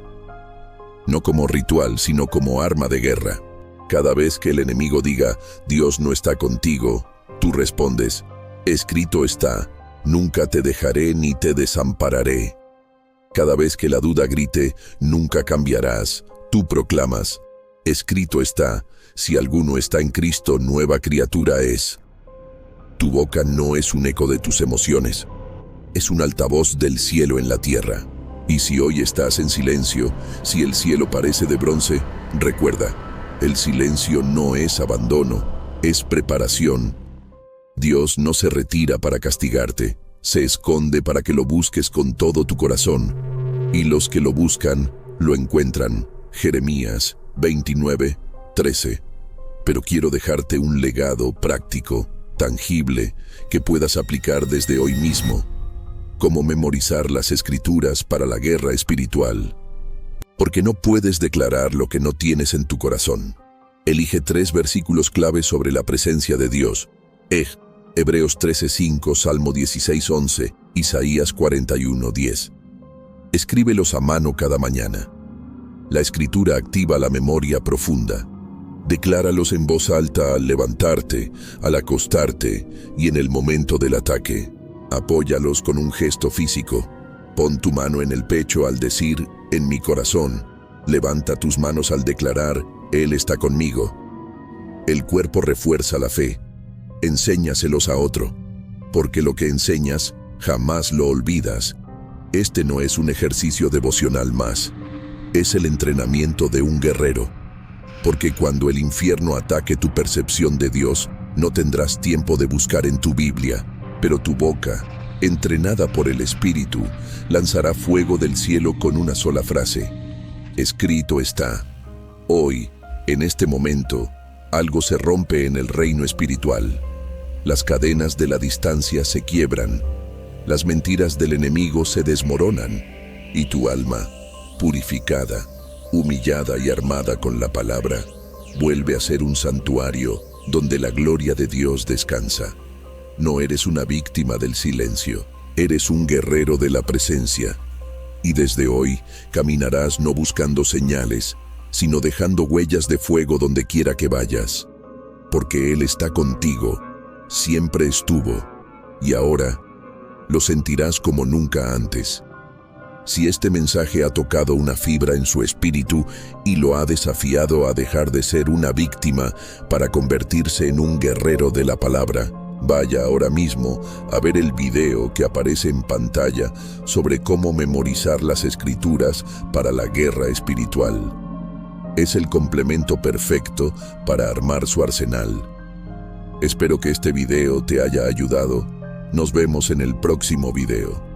No como ritual, sino como arma de guerra. Cada vez que el enemigo diga, Dios no está contigo, tú respondes, escrito está, nunca te dejaré ni te desampararé. Cada vez que la duda grite, nunca cambiarás, tú proclamas, escrito está, si alguno está en Cristo, nueva criatura es. Tu boca no es un eco de tus emociones, es un altavoz del cielo en la tierra. Y si hoy estás en silencio, si el cielo parece de bronce, recuerda, el silencio no es abandono, es preparación. Dios no se retira para castigarte, se esconde para que lo busques con todo tu corazón. y los que lo buscan lo encuentran. Jeremías 29:13. Pero quiero dejarte un legado práctico, tangible, que puedas aplicar desde hoy mismo. Cómo memorizar las escrituras para la guerra espiritual. Porque no puedes declarar lo que no tienes en tu corazón. Elige 3 versículos clave sobre la presencia de Dios. Hebreos 13:5, Salmo 16:11, Isaías 41:10. Escríbelos a mano cada mañana. La escritura activa la memoria profunda. Decláralos en voz alta al levantarte, al acostarte y en el momento del ataque. Apóyalos con un gesto físico. Pon tu mano en el pecho al decir, en mi corazón. Levanta tus manos al declarar, Él está conmigo. El cuerpo refuerza la fe. Enséñaselos a otro, porque lo que enseñas jamás lo olvidas. Este no es un ejercicio devocional más. Es el entrenamiento de un guerrero. Porque cuando el infierno ataque tu percepción de Dios, no tendrás tiempo de buscar en tu Biblia, pero tu boca, entrenada por el Espíritu, lanzará fuego del cielo con una sola frase. Escrito está. Hoy, en este momento, algo se rompe en el reino espiritual. Las cadenas de la distancia se quiebran, las mentiras del enemigo se desmoronan, y tu alma, purificada, humillada y armada con la palabra, vuelve a ser un santuario donde la gloria de Dios descansa. No eres una víctima del silencio, eres un guerrero de la presencia. Y desde hoy caminarás no buscando señales, sino dejando huellas de fuego donde quiera que vayas. Porque Él está contigo, siempre estuvo, y ahora lo sentirás como nunca antes. Si este mensaje ha tocado una fibra en su espíritu y lo ha desafiado a dejar de ser una víctima para convertirse en un guerrero de la palabra, vaya ahora mismo a ver el video que aparece en pantalla sobre cómo memorizar las escrituras para la guerra espiritual. Es el complemento perfecto para armar su arsenal. Espero que este video te haya ayudado. Nos vemos en el próximo video.